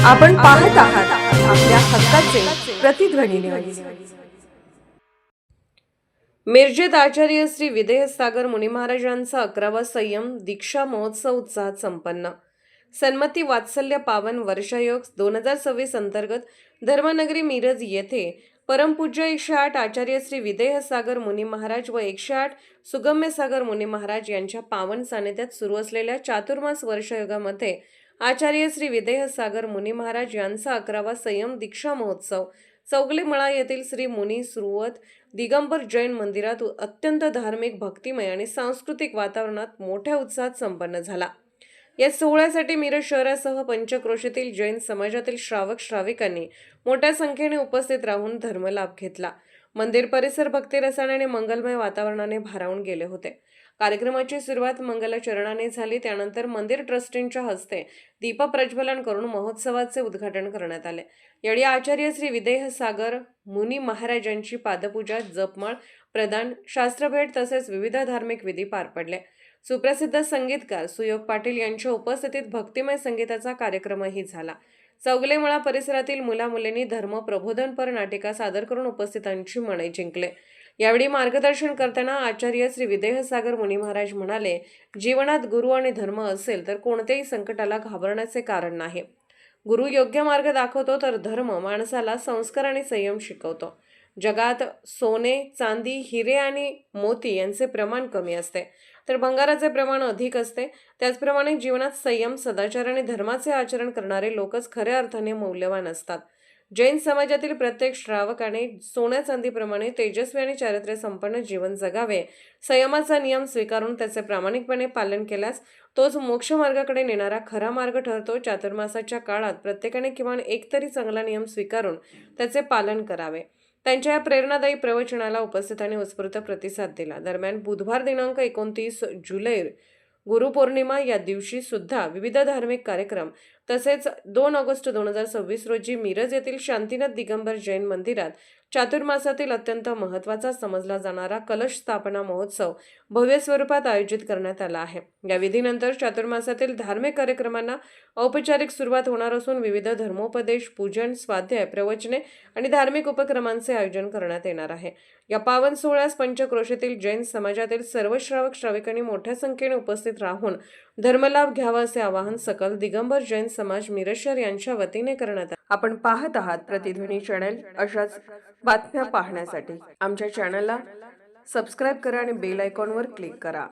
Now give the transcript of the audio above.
आपण पाहत आहात आपल्या हक्काचे प्रतिध्वनी न्यूज। मिरजेत आचार्य श्री विदेह सागर मुनी महाराजांचा 11वा संयम दीक्षा महोत्सव उत्साहात संपन्न। सन्मती वात्सल्य पावन वर्षायोग 2026 अंतर्गत धर्मनगरी मिरज येथे परमपूज्य 108 आचार्य श्री विदेह सागर मुनी महाराज व 108 सुगम्य सागर मुनी महाराज यांच्या पावन सानिध्यात सुरू असलेल्या चातुर्मास वर्षायोगामध्ये आचार्य श्री विदेह सागर मुनी महाराज यांचा 11वा संयम दीक्षा महोत्सव चौगलेमळा येथील श्री मुनी सुरवत दिगंबर जैन मंदिरात अत्यंत धार्मिक, भक्तिमय आणि सांस्कृतिक वातावरणात मोठ्या उत्साहात संपन्न झाला। या सोहळ्यासाठी मिरज शहरासह पंचक्रोशीतील जैन समाजातील श्रावक श्राविकांनी मोठ्या संख्येने उपस्थित राहून धर्मलाभ घेतला। मंदिर परिसर भक्तिरसाने आणि मंगलमय वातावरणाने भारावून गेले होते। कार्यक्रमाची सुरुवात मंगलाचरणाने झाली। त्यानंतर मंदिर ट्रस्टींच्या हस्ते दीप प्रज्वलन करून महोत्सवाचे उद्घाटन करण्यात आले। यावेळी आचार्य श्री विदेह सागर मुनी महाराजांची पादपूजा, जपमाळ, प्रदान, शास्त्रभेट तसेच विविध धार्मिक विधी पार पडले। सुप्रसिद्ध संगीतकार सुयोग पाटील यांच्या उपस्थितीत भक्तिमय संगीताचा कार्यक्रमही झाला। चौगलेमळा परिसरातील मुलामुलींनी धर्म प्रबोधनपर नाटिका सादर करून उपस्थितांची मने जिंकले। यावेळी मार्गदर्शन करताना आचार्य श्री विदेह सागर मुनी महाराज म्हणाले, जीवनात गुरु आणि धर्म असेल तर कोणत्याही संकटाला घाबरण्याचे कारण नाही। गुरु योग्य मार्ग दाखवतो तर धर्म माणसाला संस्कार आणि संयम शिकवतो। जगात सोने, चांदी, हिरे आणि मोती यांचे प्रमाण कमी असते तर भंगाराचे प्रमाण अधिक असते। त्याचप्रमाणे जीवनात संयम, सदाचार आणि धर्माचे आचरण करणारे लोकच खऱ्या अर्थाने मौल्यवान असतात। जैन समाजातील प्रत्येक श्रावकाने सोन्या चांदीप्रमाणे तेजस्वी आणि चारित्र्य संपन्न जीवन जगावे। संयमाचा नियम स्वीकारून त्याचे प्रामाणिकपणे पालन केल्यास तोच मोक्ष मार्गाकडे नेणारा खरा मार्ग ठरतो। चातुर्मासाच्या काळात प्रत्येकाने किमान एक तरी चांगला नियम स्वीकारून त्याचे पालन करावे। त्यांच्या या प्रेरणादायी प्रवचनाला उपस्थितांनी उत्स्फूर्त प्रतिसाद दिला। दरम्यान बुधवार दिनांक 29 जुलै गुरुपौर्णिमा या दिवशी सुद्धा विविध धार्मिक कार्यक्रम तसेच 2 ऑगस्ट 2026 रोजी मिरज येथील शांतीनाथ दिगंबर जैन मंदिरात चातुर्मासातील अत्यंत महत्त्वाचा समजला जाणारा कलश स्थापना महोत्सव भव्य स्वरूपात आयोजित करण्यात आला आहे। या विधीनंतर चातुर्मासातील धार्मिक कार्यक्रमांना औपचारिक सुरुवात होणार असून विविध धर्मोपदेश, पूजन, स्वाध्याय, प्रवचने आणि धार्मिक उपक्रमांचे आयोजन करण्यात येणार आहे। या पावन सोहळ्यास पंचक्रोशीतील जैन समाजातील सर्व श्रावक श्राविकांनी मोठ्या संख्येने उपस्थित राहून धर्मलाभ घ्यावा असे आवाहन सकल दिगंबर जैन समाज मिरज शहर यांच्या वतीने करण्यात आले। आपण पाहत आहात प्रतिध्वनी चॅनल। अशाच बातम्या पाहण्यासाठी आमच्या चॅनलला सबस्क्राइब करा आणि बेल आयकॉनवर क्लिक करा।